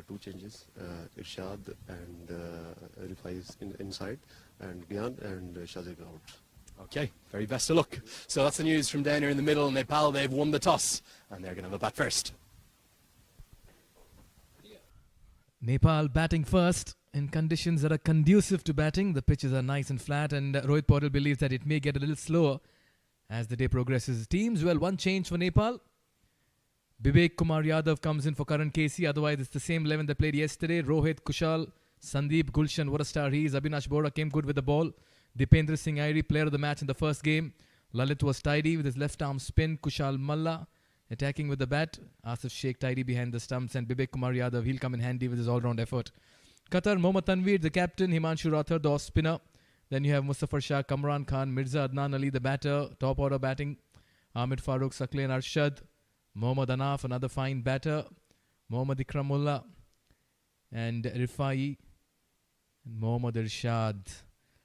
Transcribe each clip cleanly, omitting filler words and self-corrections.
two changes. Irshad and Rifai is inside, and Gyan and Shazig out. Okay, very best of luck. So that's the news from down here in the middle. Nepal, they've won the toss, and they're going to have a bat first. Nepal batting first in conditions that are conducive to batting. The pitches are nice and flat, and Rohit Paudel believes that it may get a little slower as the day progresses. Teams, well, one change for Nepal. Vivek Kumar Yadav comes in for Karan Casey. Otherwise, it's the same 11 that played yesterday. Rohit, Kushal, Sandeep, Gulshan, what a star he is. Abhinash Bora came good with the ball. Dipendra Singh Airi, player of the match in the first game. Lalit was tidy with his left arm spin. Kushal Malla attacking with the bat. Asif Sheikh tidy behind the stumps. And Vivek Kumar Yadav, he'll come in handy with his all-round effort. Qatar, Mohammad Tanveer, the captain. Himanshu Rathod, the off-spinner. Then you have Mustafa Shah, Kamran Khan, Mirza Adnan Ali, the batter. Top order batting. Ahmed Farooq, Sakle and Arshad. Mohammad Anaf, another fine batter. Mohammad Ikramullah. And Rifai. And Mohammad Irshad.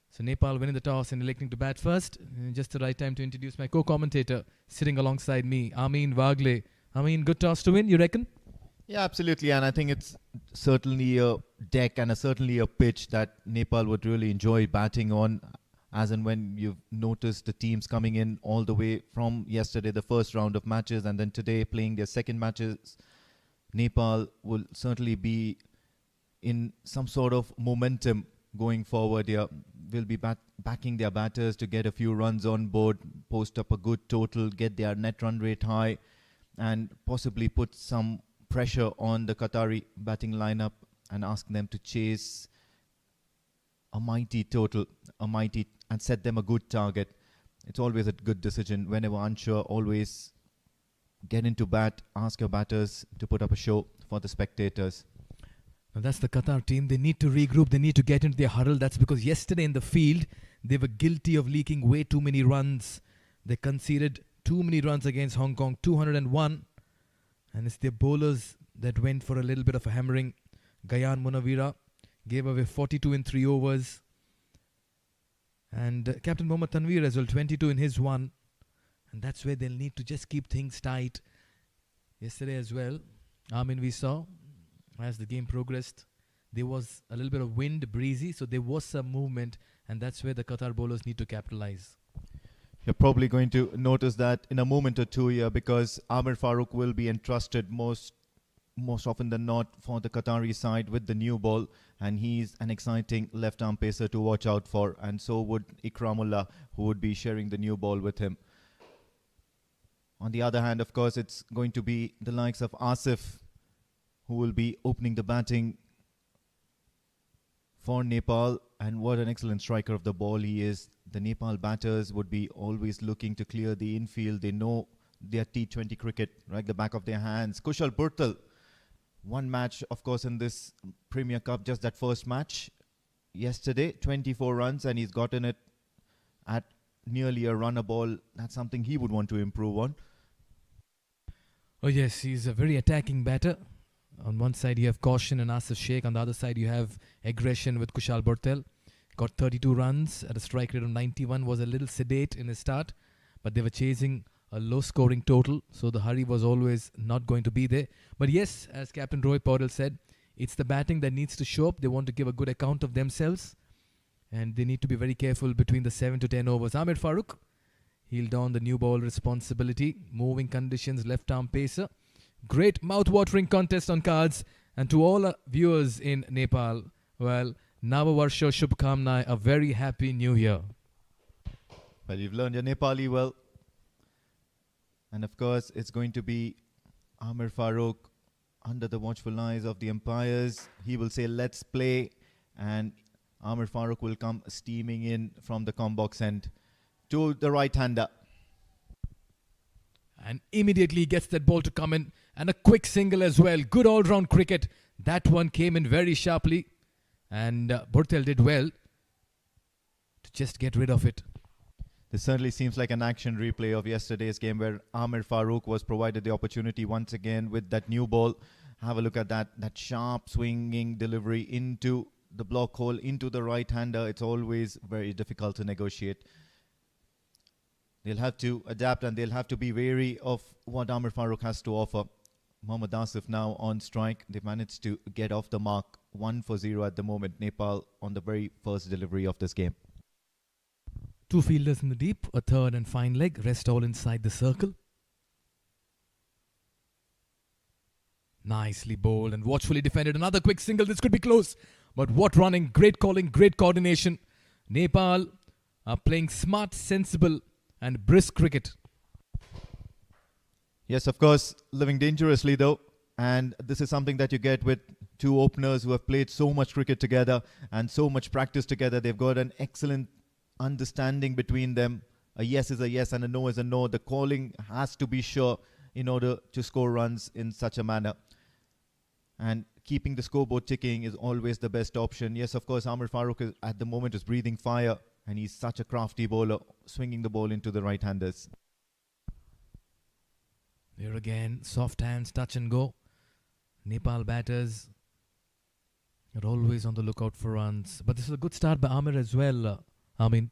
So Nepal winning the toss and electing to bat first. Just the right time to introduce my co-commentator sitting alongside me, Amin Wagle. Amin, good toss to win, you reckon? Yeah, absolutely. And I think it's certainly a deck and certainly a pitch that Nepal would really enjoy batting on. As and when you've noticed the teams coming in all the way from yesterday, the first round of matches, and then today playing their second matches, Nepal will certainly be in some sort of momentum going forward here. Will be backing their batters to get a few runs on board, post up a good total, get their net run rate high, and possibly put some pressure on the Qatari batting lineup and ask them to chase a mighty total, and set them a good target. It's always a good decision. Whenever unsure, always get into bat, ask your batters to put up a show for the spectators. Now that's the Qatar team. They need to regroup. They need to get into their huddle. That's because yesterday in the field, they were guilty of leaking way too many runs. They conceded too many runs against Hong Kong, 201. And it's their bowlers that went for a little bit of a hammering. Gayan Munawira gave away 42 in 3 overs. And Captain Mohammad Tanveer as well, 22 in his one. And that's where they'll need to just keep things tight. Yesterday as well, we saw as the game progressed, there was a little bit of wind, breezy, so there was some movement, and that's where the Qatar bowlers need to capitalize. You're probably going to notice that in a moment or two here, because Amir Farooq will be entrusted most often than not for the Qatari side with the new ball, and he's an exciting left-arm pacer to watch out for, and so would Ikramullah, who would be sharing the new ball with him. On the other hand, of course, it's going to be the likes of Asif, who will be opening the batting for Nepal, and what an excellent striker of the ball he is. The Nepal batters would be always looking to clear the infield. They know their T20 cricket like the back of their hands. Kushal Burtal, one match, of course, in this Premier Cup, just that first match yesterday, 24 runs, and he's gotten it at nearly a run a ball. That's something he would want to improve on. Oh yes, he's a very attacking batter. On one side you have caution and Asif Sheikh. On the other side you have aggression with Kushal Burtel. Got 32 runs at a strike rate of 91. Was a little sedate in his start, but they were chasing a low scoring total, so the hurry was always not going to be there. But yes, as Captain Rohit Paudel said, it's the batting that needs to show up. They want to give a good account of themselves, and they need to be very careful between the 7 to 10 overs. Ahmed Farooq, he'll don the new ball responsibility. Moving conditions, left arm pacer. Great mouth-watering contest on cards. And to all viewers in Nepal, well, Nava Varsho Shubhkamnai, a very happy new year. Well, you've learned your Nepali well. And of course, it's going to be Amir Farooq under the watchful eyes of the umpires. He will say, let's play. And Amir Farooq will come steaming in from the combox end to the right-hander. And immediately gets that ball to come in. And a quick single as well. Good all-round cricket. That one came in very sharply. And Burtel did well to just get rid of it. This certainly seems like an action replay of yesterday's game where Amir Farooq was provided the opportunity once again with that new ball. Have a look at that sharp swinging delivery into the block hole, into the right-hander. It's always very difficult to negotiate. They'll have to adapt and they'll have to be wary of what Amir Farooq has to offer. Mohammad Asif now on strike. They managed to get off the mark 1-0 at the moment. Nepal on the very first delivery of this game. Two fielders in the deep, a third and fine leg, rest all inside the circle. Nicely bowled and watchfully defended. Another quick single, this could be close. But what running, great calling, great coordination. Nepal are playing smart, sensible and brisk cricket. Yes, of course, living dangerously though. And this is something that you get with two openers who have played so much cricket together and so much practice together. They've got an excellent understanding between them. A yes is a yes and a no is a no. The calling has to be sure in order to score runs in such a manner. And keeping the scoreboard ticking is always the best option. Yes, of course, Amir Farooq at the moment is breathing fire, and he's such a crafty bowler, swinging the ball into the right-handers. Here again, soft hands, touch and go. Nepal batters are always on the lookout for runs. But this is a good start by Amir as well, Amin.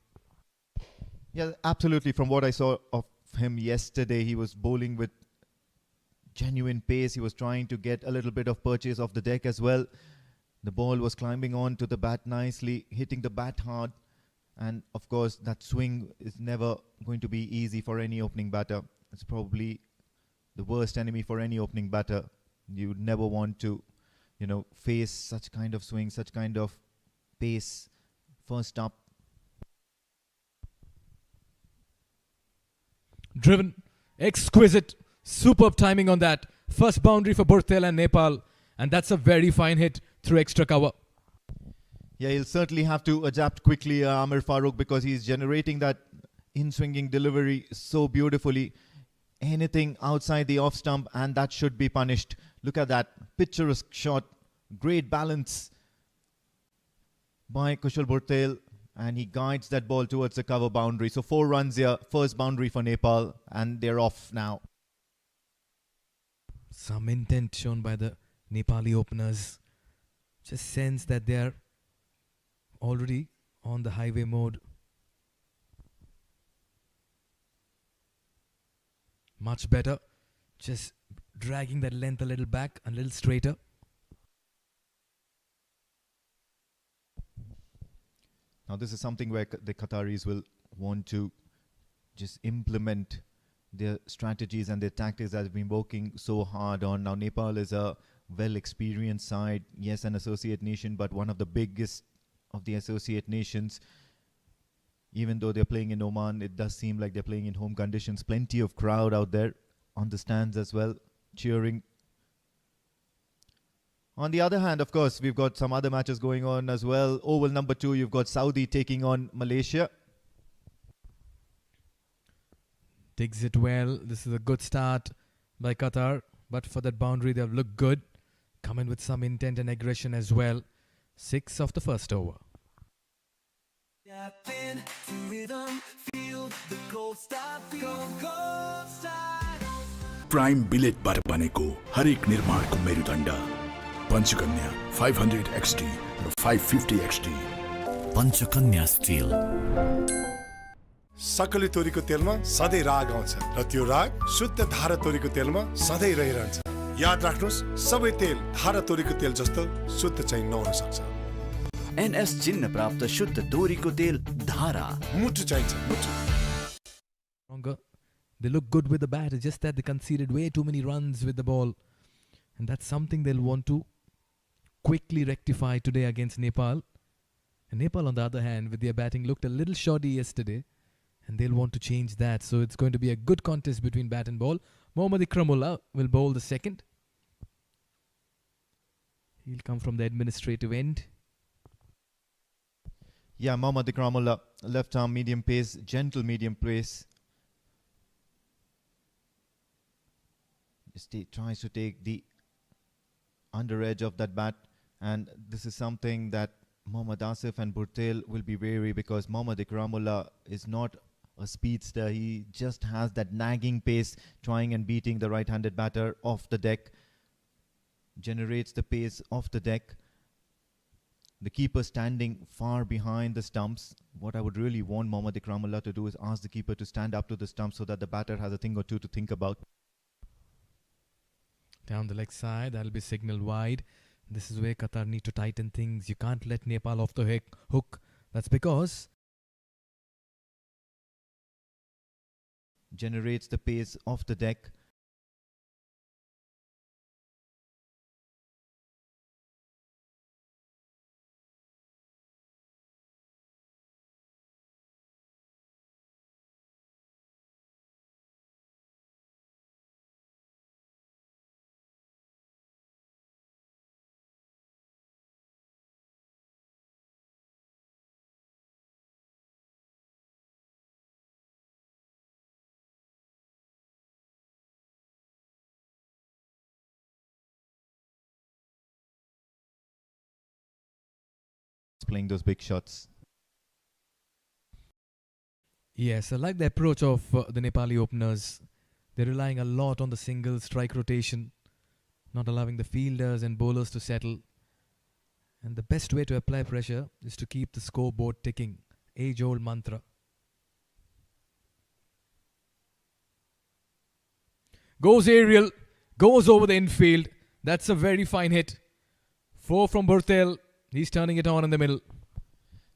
Yeah, absolutely. From what I saw of him yesterday, he was bowling with genuine pace. He was trying to get a little bit of purchase off the deck as well. The ball was climbing on to the bat nicely, hitting the bat hard. And of course, that swing is never going to be easy for any opening batter. It's probably the worst enemy for any opening batter. You would never want to, face such kind of swing, such kind of pace first up. Driven, exquisite, superb timing on that. First boundary for Burtel and Nepal. And that's a very fine hit through extra cover. Yeah, he'll certainly have to adapt quickly, Amir Farooq, because he's generating that in-swinging delivery so beautifully. Anything outside the off stump and that should be punished. Look at that picturesque shot. Great balance by Kushal Burtel, and he guides that ball towards the cover boundary. So 4 runs here, first boundary for Nepal, and they're off now. Some intent shown by the Nepali openers. Just sense that they are already on the highway mode. Much better. Just dragging that length a little back, a little straighter. Now this is something where the Qataris will want to just implement their strategies and their tactics that have been working so hard on. Now Nepal is a well-experienced side, yes, an associate nation, but one of the biggest of the associate nations. Even though they're playing in Oman, it does seem like they're playing in home conditions. Plenty of crowd out there on the stands as well, cheering. On the other hand, of course, we've got some other matches going on as well. Oval number 2, you've got Saudi taking on Malaysia. Digs it well. This is a good start by Qatar. But for that boundary, they've looked good. Come in with some intent and aggression as well. 6 of the first over. Prime बिलेटबाट बनेको हरेक निर्माणको मेरुदण्ड Panchakanya 500 XT र 550 XT Panchakanya steel सकली तोरीको तेलमा सधैँ राग आउँछ र त्यो राग शुद्ध धारा तोरीको तेलमा सधैँ रहिरहन्छ। याद राख्नुस्, सबै तेल धारा तोरीको तेल जस्तो शुद्ध चाहिँ नहुन सक्छ। NS चिन्ह प्राप्त शुद्ध तोरीको तेल धारा मुटु चाहिन्छ, मुटु। Stronger. They look good with the bat. It's just that they conceded way too many runs with the ball. And that's something they'll want to quickly rectify today against Nepal. And Nepal, on the other hand, with their batting, looked a little shoddy yesterday. And they'll want to change that. So it's going to be a good contest between bat and ball. Mohammad Ikramullah will bowl the second. He'll come from the administrative end. Yeah, Mohammad Ikramullah, left arm medium pace, gentle medium pace. Tries to take the under edge of that bat, and this is something that Mohammad Asif and Burtel will be wary, because Mohammad Ikramullah is not a speedster. He just has that nagging pace, trying and beating the right-handed batter off the deck, generates the pace off the deck. The keeper standing far behind the stumps. What I would really want Mohammad Ikramullah to do is ask the keeper to stand up to the stumps so that the batter has a thing or two to think about. Down the leg side, that'll be signal wide. This is where Qatar need to tighten things. You can't let Nepal off the hook. That's because generates the pace off the deck. Playing those big shots. yes, I like the approach of the Nepali openers. They're relying a lot on the single strike rotation, not allowing the fielders and bowlers to settle. And the best way to apply pressure is to keep the scoreboard ticking. Age-old mantra. Goes aerial, goes over the infield. That's a very fine hit. 4 from Burtel. He's turning it on in the middle.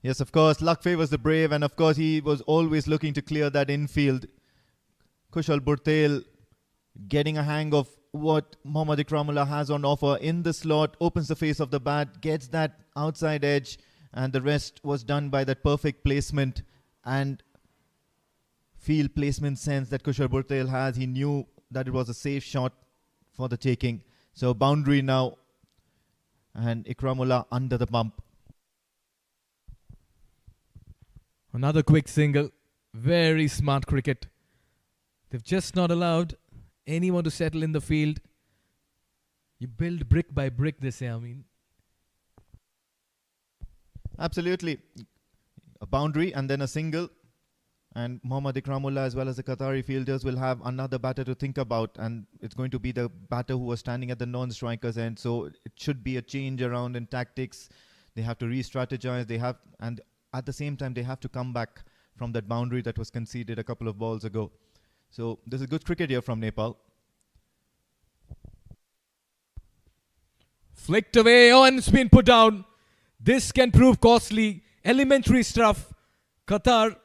Yes, of course, luck favors the brave, and of course he was always looking to clear that infield. Kushal Burtel getting a hang of what Mohammad Ikramullah has on offer in the slot, opens the face of the bat, gets that outside edge, and the rest was done by that perfect placement and field placement sense that Kushal Burtel has. He knew that it was a safe shot for the taking. So boundary now, and Ikramullah under the bump. Another quick single. Very smart cricket. They've just not allowed anyone to settle in the field. You build brick by brick, they say. I mean, Absolutely. A boundary and then a single. And Mohammad Ikramullah as well as the Qatari fielders will have another batter to think about. And it's going to be the batter who was standing at the non-strikers end. So it should be a change around in tactics. They have to re-strategize. And at the same time, they have to come back from that boundary that was conceded a couple of balls ago. So this is good cricket here from Nepal. flicked away. Oh, and it's been put down. This can prove costly. Elementary stuff. Qatar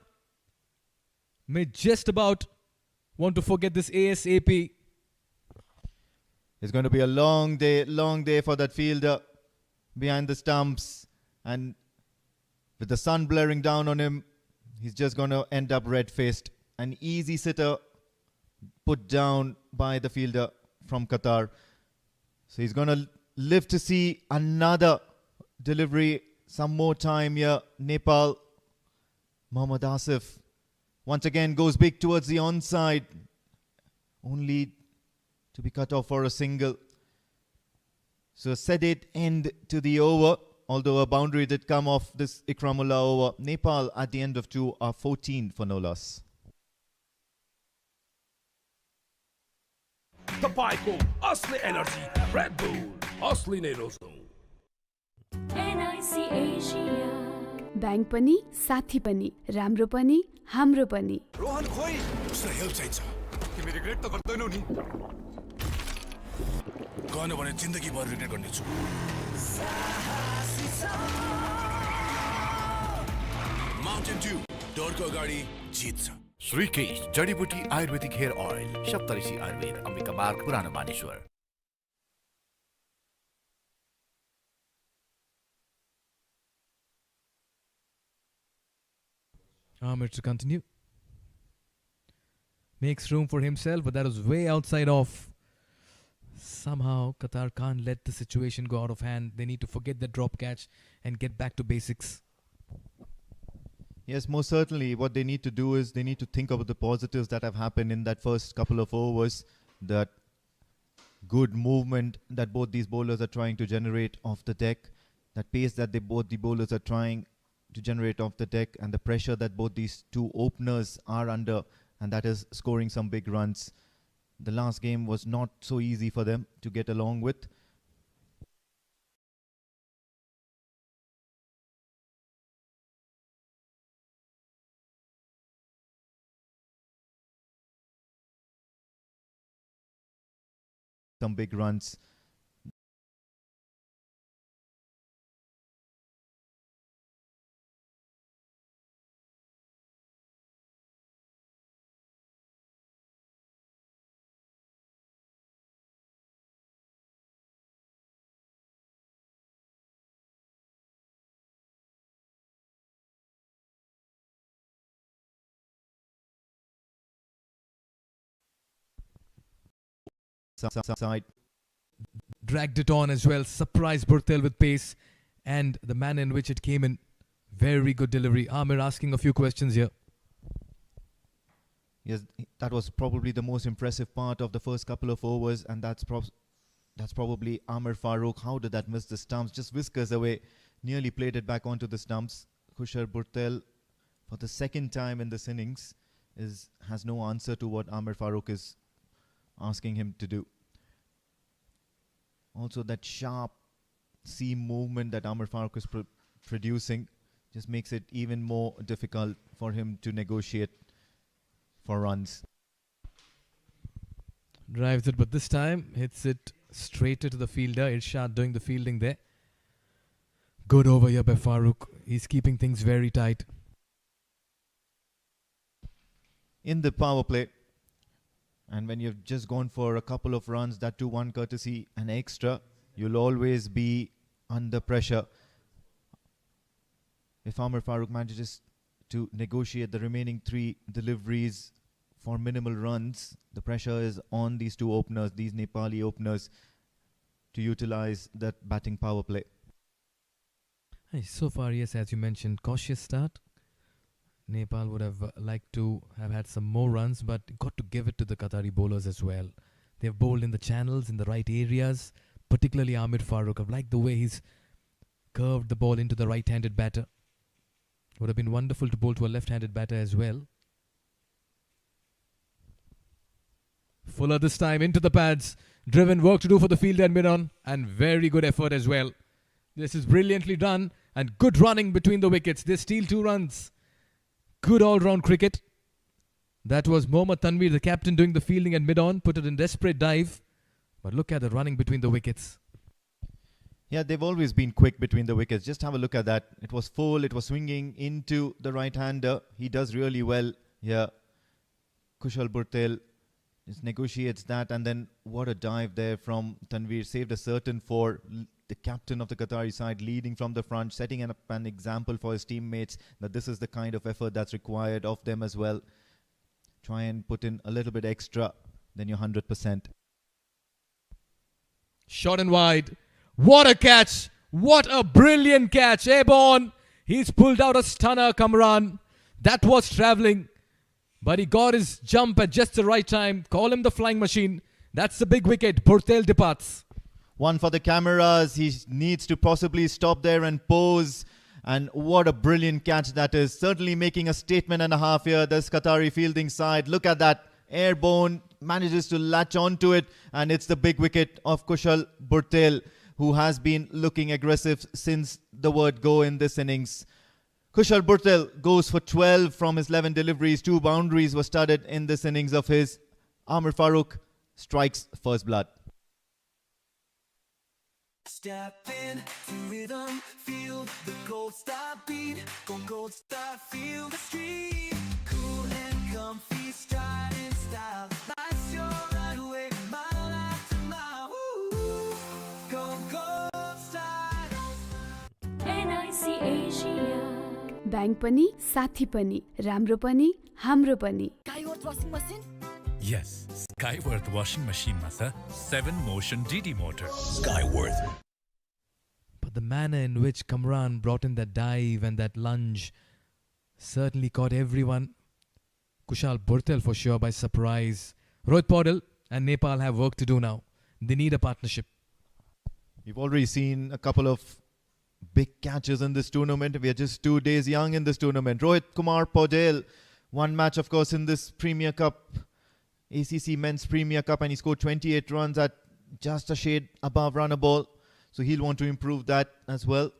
may just about want to forget this ASAP. It's going to be a long day for that fielder behind the stumps. And with the sun blaring down on him, he's just going to end up red-faced. An easy sitter put down by the fielder from Qatar. So he's going to live to see another delivery some more time here. Nepal, Mohammad Asif once again goes big towards the onside. Only to be cut off for a single. So a sedate end to the over. Although a boundary did come off this Ikramullah over. Nepal at the end of 2 are 14 for no loss. तपाईको असली energy red bull असली नै रोज्नु NIC Asia bank पनि साथी पनि राम्रो पनि हाम्रो पनि रोहन खोइ उसलाई हेल्प चाहिन्छ तिमी रिग्रेट त गर्दैनौ नि गर्ने भने जिन्दगीभर रिग्रेट गर्नेछु माउन्टेन ड्यू डरको अगाडि जित्छ श्रीकेश जडीबुटी आयुर्वेदिक हेयर ऑयल सप्तऋषि आयुर्वेद अम्बिका मार्ग पुरानो Maneshwar Amir to continue. Makes room for himself, but that was way outside off. Somehow Qatar can't let the situation go out of hand. They need to forget the drop catch and get back to basics. Yes, most certainly. What they need to do is they need to think about the positives that have happened in that first couple of overs. That good movement that both these bowlers are trying to generate off the deck. That pace that both the bowlers are trying to generate off the deck. And the pressure that both these two openers are under. And that is scoring some big runs. The last game was not so easy for them to get along with. some big runs. Side. Dragged it on as well. Surprised Burtel with pace and the manner in which it came in. Very good delivery. Amir asking a few questions here. Yes, that was probably the most impressive part of the first couple of overs, and that's probably Amir Farooq. How did that miss the stumps? Just whiskers away. Nearly played it back onto the stumps. Kushal Burtel, for the second time in this innings, has no answer to what Amir Farooq is asking him to do. Also, that sharp seam movement that Amir Farooq is producing just makes it even more difficult for him to negotiate for runs. Drives it, but this time hits it straight into the fielder. Irshad doing the fielding there. Good over here by Farooq. He's keeping things very tight. In the power play, and when you've just gone for a couple of runs, that too one courtesy and extra, you'll always be under pressure. If Amir Farooq manages to negotiate the remaining 3 deliveries for minimal runs, the pressure is on these 2 openers, these Nepali openers, to utilize that batting power play. Hey, so far, yes, as you mentioned, cautious start. Nepal would have liked to have had some more runs, but got to give it to the Qatari bowlers as well. They've bowled in the channels, in the right areas, particularly Amir Farooq. I've liked the way he's curved the ball into the right-handed batter. Would have been wonderful to bowl to a left-handed batter as well. Fuller this time into the pads. Driven, work to do for the fielder and mid-on, and very good effort as well. This is brilliantly done, and good running between the wickets. They steal 2 runs. Good all-round cricket. That was Mohammad Tanveer, the captain, doing the fielding and mid-on, put it in desperate dive. But look at the running between the wickets. Yeah, they've always been quick between the wickets. Just have a look at that. It was full, it was swinging into the right-hander. He does really well here. Kushal Burtel just negotiates that, and then what a dive there from Tanveer. Saved a certain for the captain of the Qatari side, leading from the front, setting up an example for his teammates that this is the kind of effort that's required of them as well. Try and put in a little bit extra, then you're 100%. Shot and wide. What a catch. What a brilliant catch. Airborne. He's pulled out a stunner, Kamran. That was travelling. But he got his jump at just the right time. Call him the flying machine. That's the big wicket. Burtel departs. One for the cameras. He needs to possibly stop there and pose. And what a brilliant catch that is. Certainly making a statement and a half here. This Qatari fielding side. Look at that. Airborne manages to latch onto it. And it's the big wicket of Kushal Burtel, who has been looking aggressive since the word go in this innings. Kushal Burtel goes for 12 from his 11 deliveries. 2 boundaries were studded in this innings of his. Amir Farooq strikes first blood. Step in to rhythm, feel the gold star beat. Go gold star, feel the street. Cool and comfy, stride in style. That's your right away, mile after mile. Woo! Go gold star. NIC Asia. Bank पनि साथी पनि राम्रो पनि हाम्रो पनि. Skyworth washing machine? Yes, Skyworth washing machine masa 7 motion DD motor. Skyworth. But the manner in which Kamran brought in that dive and that lunge certainly caught everyone. Kushal Burtel for sure by surprise. Rohit Paudel and Nepal have work to do now. They need a partnership. We've already seen a couple of big catches in this tournament. We are just 2 days young in this tournament. Rohit Kumar Paudel, one match of course in this Premier Cup, ACC Men's Premier Cup, and he scored 28 runs at just a shade above runner ball. So he'll want to improve that as well.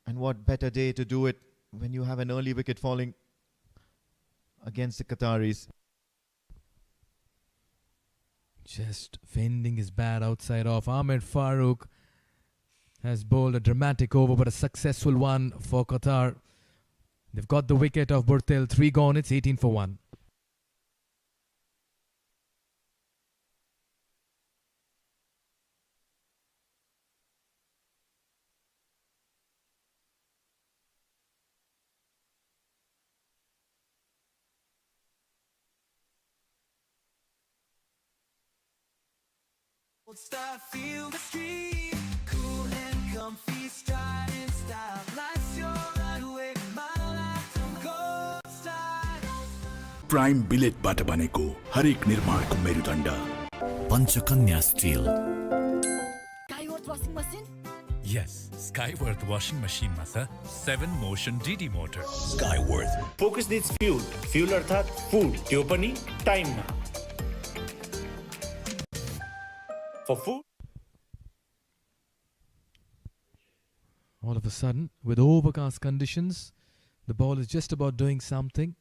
And what better day to do it when you have an early wicket falling against the Qataris. Just fending his bat outside off. Ahmed Farooq has bowled a dramatic over, but a successful one for Qatar. They've got the wicket of Burtel. 3 gone. It's 18 for 1. Star, feel the street, cool and comfy, stride in style. Life's your runway, my life from Gold Star. Prime बिलेटबाट बनेको हरेक निर्माणको मेरुदण्ड Panchakanya steel Skyworth washing machine? Yes, Skyworth washing machine मा छ 7 motion DD motor. Skyworth. Focus needs fuel. Fuel अर्थात food. त्यो पनि टाइममा. For food. All of a sudden, with overcast conditions, the ball is just about doing something.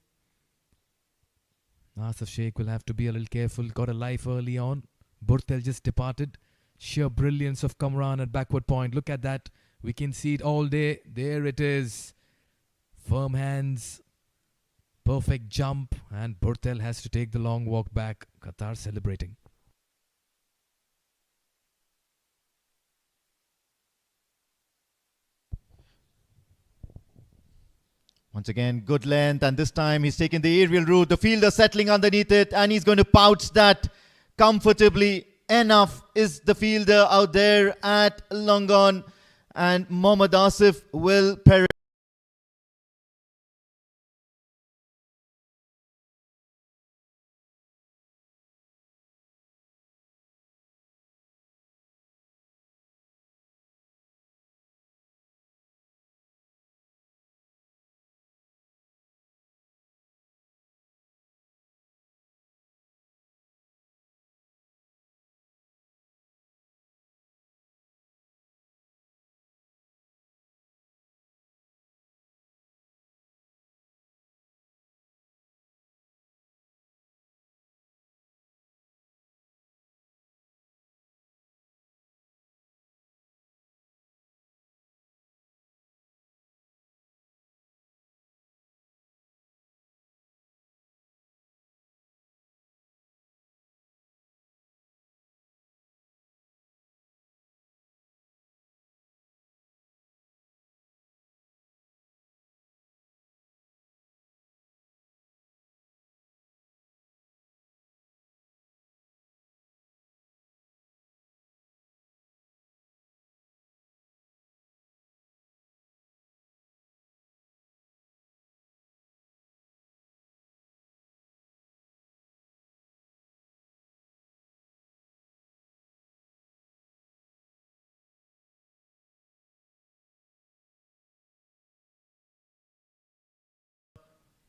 Asif Sheikh will have to be a little careful. Got a life early on. Burtel just departed. Sheer brilliance of Kamran at backward point. Look at that. We can see it all day. There it is. Firm hands. Perfect jump. And Burtel has to take the long walk back. Qatar celebrating. Once again, good length, and this time he's taken the aerial route. The fielder settling underneath it, and he's going to pouch that comfortably. Enough is the fielder out there at long on, and Mohammad Asif will perish.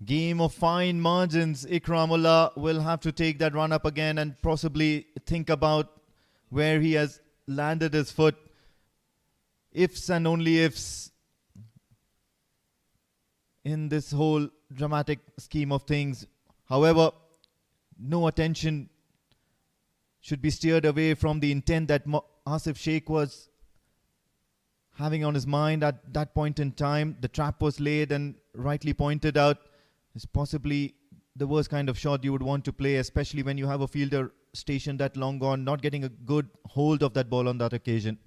Game of fine margins. Ikramullah will have to take that run up again and possibly think about where he has landed his foot. Ifs and only ifs in this whole dramatic scheme of things. However, no attention should be steered away from the intent that Asif Sheikh was having on his mind at that point in time. The trap was laid and rightly pointed out. It's possibly the worst kind of shot you would want to play, especially when you have a fielder stationed that long gone, not getting a good hold of that ball on that occasion.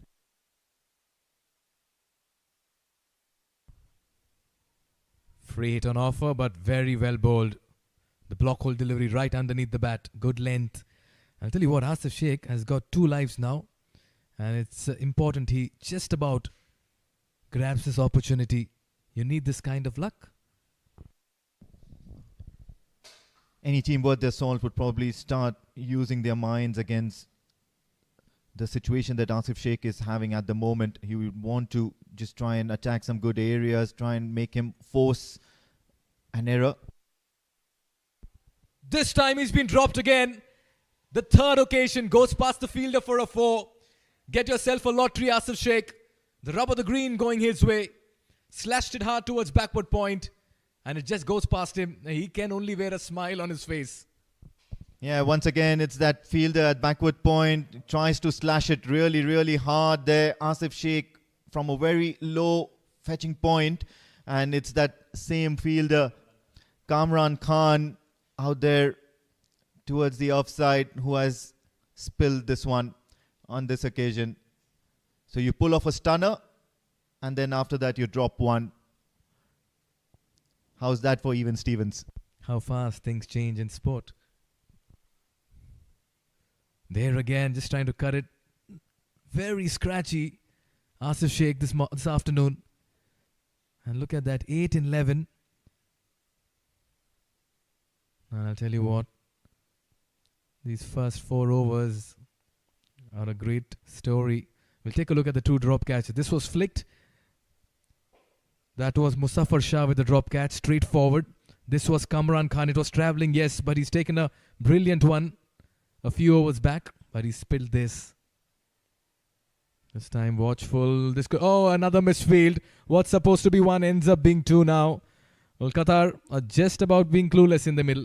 Free hit on offer, but very well bowled. The block hole delivery right underneath the bat. Good length. I'll tell you what, Asif Sheikh has got 2 lives now. And it's important he just about grabs this opportunity. You need this kind of luck. Any team worth their salt would probably start using their minds against the situation that Asif Sheikh is having at the moment. He would want to just try and attack some good areas, try and make him force an error. This time he's been dropped again. The third occasion goes past the fielder for a 4. Get yourself a lottery, Asif Sheikh. The rub of the green going his way. Slashed it hard towards backward point. And it just goes past him. He can only wear a smile on his face. Yeah, once again, it's that fielder at backward point. Tries to slash it really, really hard there. Asif Sheikh from a very low fetching point. And it's that same fielder, Kamran Khan, out there towards the offside, who has spilled this one on this occasion. So you pull off a stunner, and then after that you drop one. How's that for Even Stevens? How fast things change in sport. There again, just trying to cut it. Very scratchy. Asif Sheikh this afternoon. And look at that, 8 in 11. And I'll tell you what, these first 4 overs are a great story. We'll take a look at the 2 drop catches. This was flicked. That was Muzaffar Shah with the drop catch, straight forward. This was Kamran Khan. It was travelling, yes, but he's taken a brilliant one a few overs back, but he spilled this. This time watchful. Another misfield. What's supposed to be 1 ends up being 2 now. Well, Qatar are just about being clueless in the middle.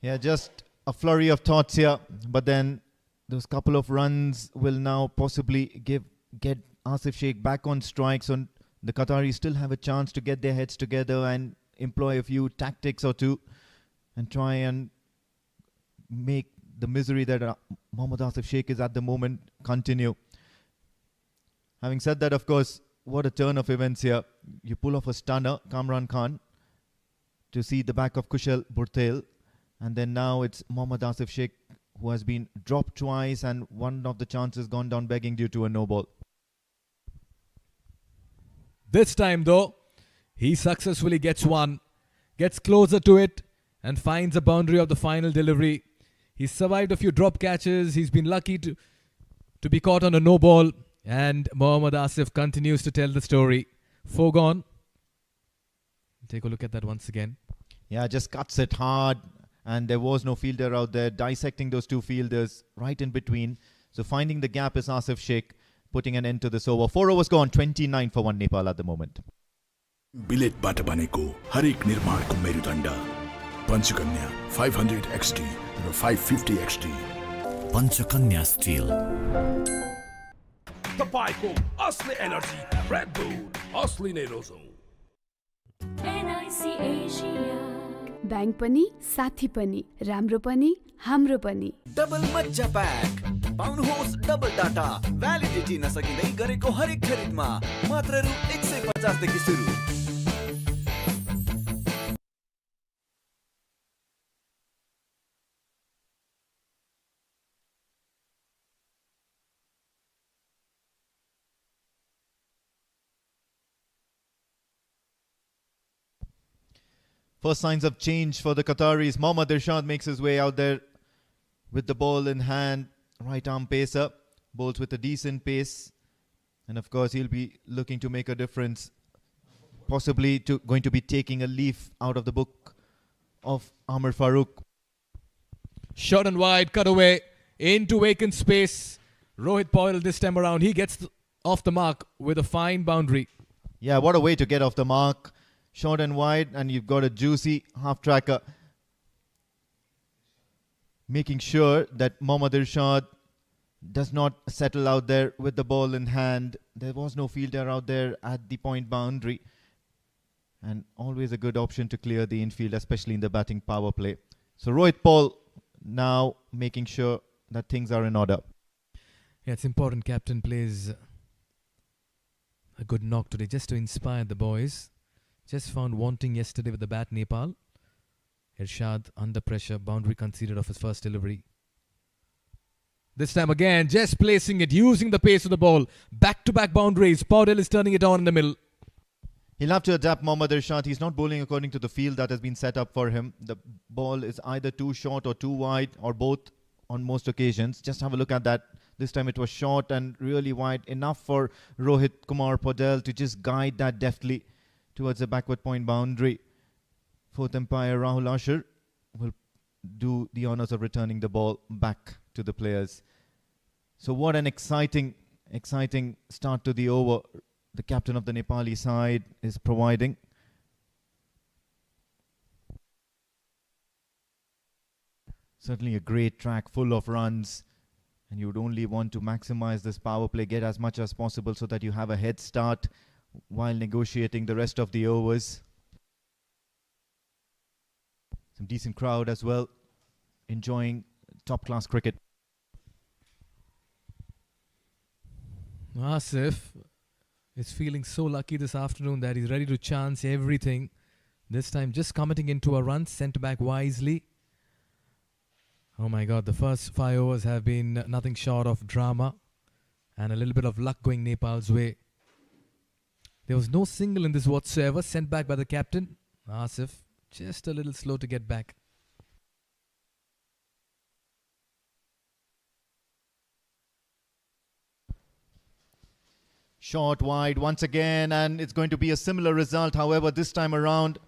Yeah, just a flurry of thoughts here, but then those couple of runs will now possibly get Asif Sheikh back on strike. So the Qataris still have a chance to get their heads together and employ a few tactics or two and try and make the misery that Mohammad Asif Sheikh is at the moment continue. Having said that, of course, what a turn of events here. You pull off a stunner, Kamran Khan, to see the back of Kushal Burtel. And then now it's Mohammad Asif Sheikh, who has been dropped twice and one of the chances gone down begging due to a no ball. This time though, he successfully gets one, gets closer to it and finds a boundary of the final delivery. He's survived a few drop catches. He's been lucky to be caught on a no ball. And Mohammad Asif continues to tell the story. 4 gone. Take a look at that once again. Yeah, just cuts it hard. And there was no fielder out there dissecting those 2 fielders right in between. So finding the gap is Asif Sheikh, putting an end to this over. 4 overs gone, 29 for 1 Nepal at the moment. बिलेटबाट बनेको हरेक निर्माणको मेरुदण्ड Panchakanya 500 XT र 550 XT Panchakanya still तपाईँको असली energy red bull असली नै रोजौं NIC Asia bank पनि साथी पनि राम्रो पनि हाम्रो पनि डबल मज्जा प्याक पाउनुहोस् डबल डाटा भ्यालिडिटी नसकिँदै गरेको हरेक खरिदमा मात्र रु 150 देखि सुरु First signs of change for the Qataris. Mohammad Irshad makes his way out there with the ball in hand. Right arm pacer. Bowls with a decent pace. And of course, he'll be looking to make a difference. Possibly going to be taking a leaf out of the book of Amir Farooq. Short and wide, cut away into vacant space. Rohit Poyle this time around. He gets off the mark with a fine boundary. Yeah, what a way to get off the mark. Short and wide, and you've got a juicy half-tracker. Making sure that Mohammad Irshad does not settle out there with the ball in hand. There was no fielder out there at the point boundary. And always a good option to clear the infield, especially in the batting power play. So Rohit Poyle now making sure that things are in order. Yeah, it's important captain plays a good knock today just to inspire the boys. Just found wanting yesterday with the bat Nepal. Irshad under pressure, boundary conceded of his first delivery. This time again, just placing it, using the pace of the ball. Back-to-back boundaries. Paudel is turning it on in the middle. He'll have to adapt Mohammad Irshad. He's not bowling according to the field that has been set up for him. The ball is either too short or too wide or both on most occasions. Just have a look at that. This time it was short and really wide. Enough for Rohit Kumar Paudel to just guide that deftly towards the backward point boundary. Fourth umpire Rahul Ashar will do the honours of returning the ball back to the players. So what an exciting start to the over the captain of the Nepali side is providing. Certainly a great track full of runs, and you would only want to maximize this power play, get as much as possible so that you have a head start while negotiating the rest of the overs. Some decent crowd as well, enjoying top-class cricket. Asif is feeling so lucky this afternoon that he's ready to chance everything. This time just committing into a run, sent back wisely. Oh my God, the first 5 overs have been nothing short of drama and a little bit of luck going Nepal's way. There was no single in this whatsoever, sent back by the captain. Asif, just a little slow to get back. Short wide once again, and it's going to be a similar result. However, this time around,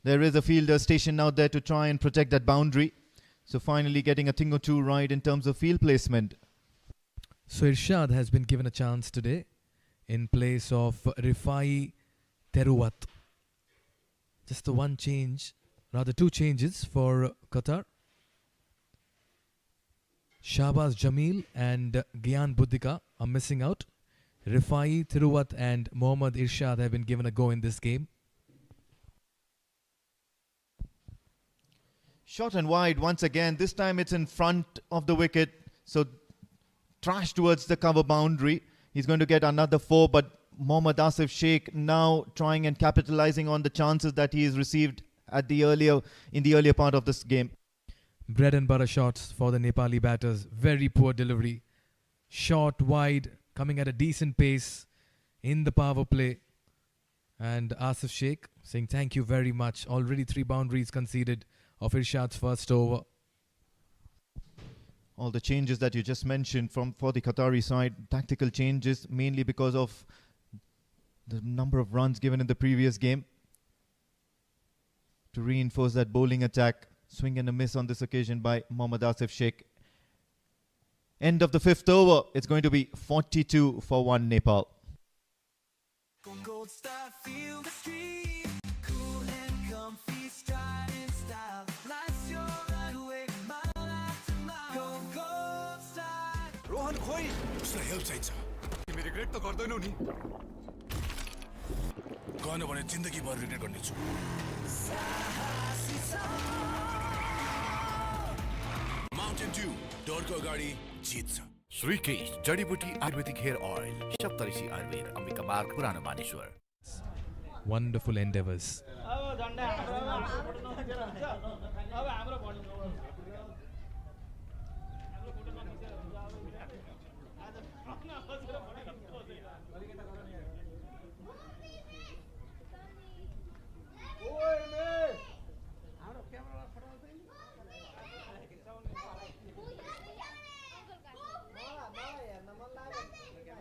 there is a fielder stationed out there to try and protect that boundary. So finally getting a thing or two right in terms of field placement. So Irshad has been given a chance today in place of Rifai Teruwat. Just the one change, rather two changes for Qatar. Shahbaz Jamil and Gyan Buddhika are missing out. Rifai Teruwat and Mohammad Irshad have been given a go in this game. Short and wide once again. This time it's in front of the wicket. So trash towards the cover boundary. He's going to get another 4, but Mohammad Asif Sheikh now trying and capitalizing on the chances that he has received in the earlier part of this game. Bread and butter shots for the Nepali batters. Very poor delivery. Short, wide, coming at a decent pace in the power play. And Asif Sheikh saying thank you very much. Already 3 boundaries conceded of Irshad's first over. All the changes that you just mentioned for the Qatari side, tactical changes mainly because of the number of runs given in the previous game. To reinforce that bowling attack, swing and a miss on this occasion by Mohammad Asif Sheikh. End of the 5th over, it's going to be 42 for 1 Nepal. Rohan खोइ उसलाई help चाहिन्छ तिमी regret त गर्दैनौ नि गर्न भने जिन्दगी भर रिग्रेट गर्नेछु माउन्टेन ड्यू डरको अगाडि जित्छ श्रीकेश जडीबुटी आयुर्वेदिक हेयर ऑयल सप्तऋषि आयुर्वेद अम्बिका मार्ग पुरानो Maneshwar Wonderful endeavors.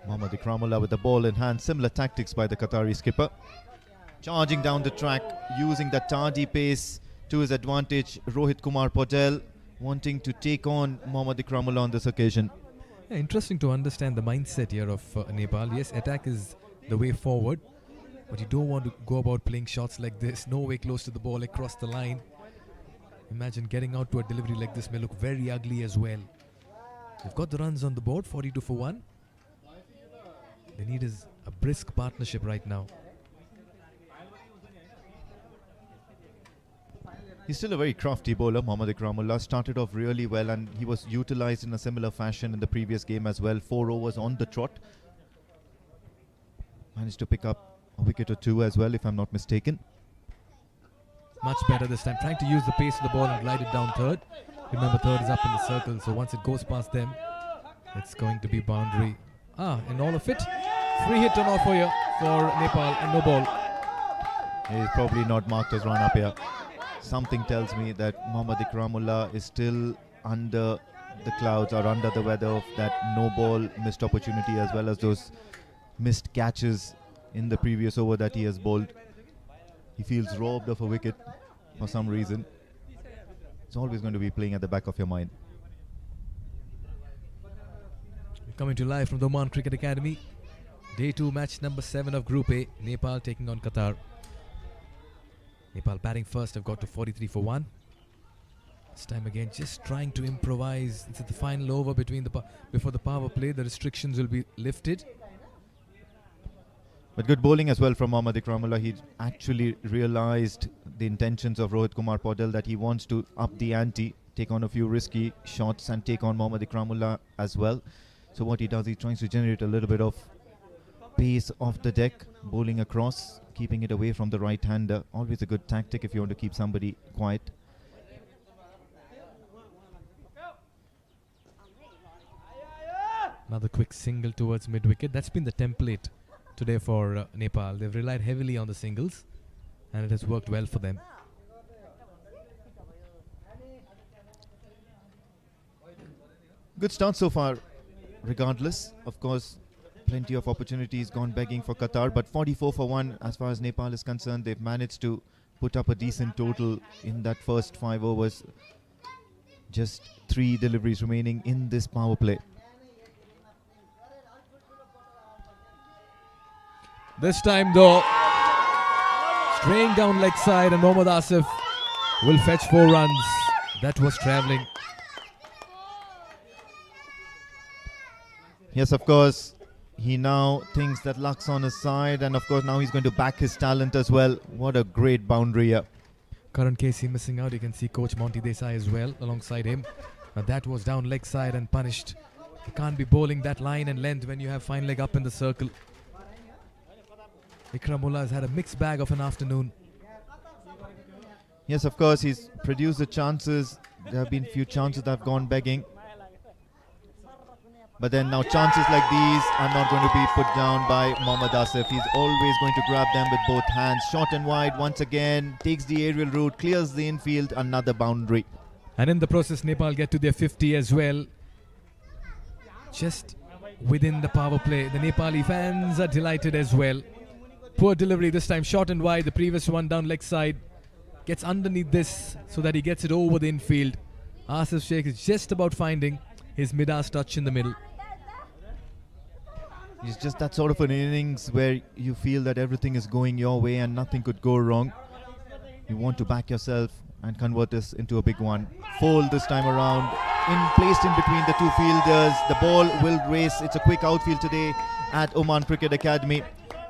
Mohammad Ikramullah with the ball in hand. Similar tactics by the Qatari skipper. Charging down the track, using the tardy pace to his advantage. Rohit Kumar Patel wanting to take on Mohammad Ikramullah on this occasion. Yeah, interesting to understand the mindset here of Nepal. Yes, attack is the way forward, but you don't want to go about playing shots like this. No way close to the ball across the line. Imagine getting out to a delivery like this may look very ugly as well. They've got the runs on the board, 42 for 1. They need is a brisk partnership right now. He's still a very crafty bowler, Mohammad Ikramullah. Started off really well and he was utilised in a similar fashion in the previous game as well. 4 overs on the trot. Managed to pick up a wicket or 2 as well, if I'm not mistaken. Much better this time. Trying to use the pace of the ball and glide it down third. Remember, third is up in the circle, so once it goes past them, it's going to be boundary. And all of it. Free hit on offer here for Nepal and no ball. He's probably not marked as run up here. Something tells me that Mohammad Ikramullah is still under the clouds or under the weather of that no ball missed opportunity as well as those missed catches in the previous over that he has bowled. He feels robbed of a wicket for some reason. It's always going to be playing at the back of your mind. Coming to live from the Oman Cricket Academy. Day 2, match number 7 of Group A. Nepal taking on Qatar. Nepal batting first have got to 43 for 1. This time again, just trying to improvise. It's at the final over before the power play. The restrictions will be lifted. But good bowling as well from Mohammad Ikramullah. He actually realized the intentions of Rohit Kumar Paudel, that he wants to up the ante, take on a few risky shots and take on Mohammad Ikramullah as well. So what he does, he tries to generate a little bit of pace off the deck, bowling across, keeping it away from the right-hander. Always a good tactic if you want to keep somebody quiet. Another quick single towards mid-wicket. That's been the template today for Nepal. They've relied heavily on the singles, and it has worked well for them. Good start so far, regardless. Of course, plenty of opportunities gone begging for Qatar, but 44 for 1 as far as Nepal is concerned. They've managed to put up a decent total in that first 5 overs. Just 3 deliveries remaining in this power play. This time though, straying down leg side, and Mohammad Asif will fetch 4 runs. That was travelling. Yes, of course, he now thinks that luck's on his side, and of course now he's going to back his talent as well. What a great boundary here. Karan Casey missing out. You can see Coach Monty Desai as well alongside him. That was down leg side and punished. You can't be bowling that line and length when you have fine leg up in the circle. Ikramullah has had a mixed bag of an afternoon. Yes, of course, he's produced the chances. There have been few chances that have gone begging. But then now chances like these are not going to be put down by Mohammad Asif. He's always going to grab them with both hands. Short and wide once again. Takes the aerial route, clears the infield. Another boundary. And in the process, Nepal get to their 50 as well. Just within the power play. The Nepali fans are delighted as well. Poor delivery this time, short and wide. The previous one down leg side. Gets underneath this so that he gets it over the infield. Asif Sheikh is just about finding his mid-arse touch in the middle. It's just that sort of an innings where you feel that everything is going your way and nothing could go wrong. You want to back yourself and convert this into a big one. Fold this time around. Placed in between the 2 fielders. The ball will race. It's a quick outfield today at Oman Cricket Academy.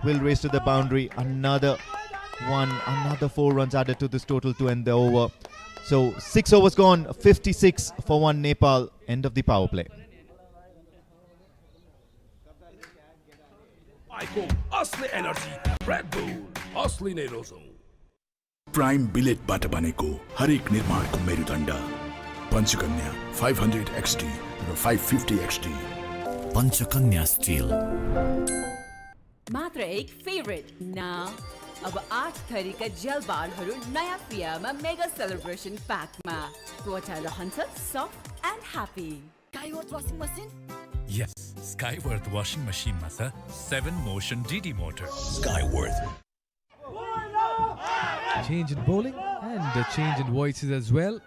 Will race to the boundary. Another 4 runs added to this total to end the over. So 6 overs gone, 56 for 1 Nepal. End of the power play. Aiko असली energy red bull असली नै रोजौ prime बिलेटबाट बनेको हरेक निर्माणको मेरुदण्ड Panchakanya 500 XT र 550 XT Panchakanya still मात्र एक फेभरेट नाउ अब 8 थरीका जेल बारहरू नयाँ पियामा मेगा सेलिब्रेसन प्याकमा त्वचा रहन्छ soft end happy Skyworth washing machine? Yes, Skyworth washing machine ma cha 7 motion DD motor. Skyworth. Change in bowling and a change in voices as well.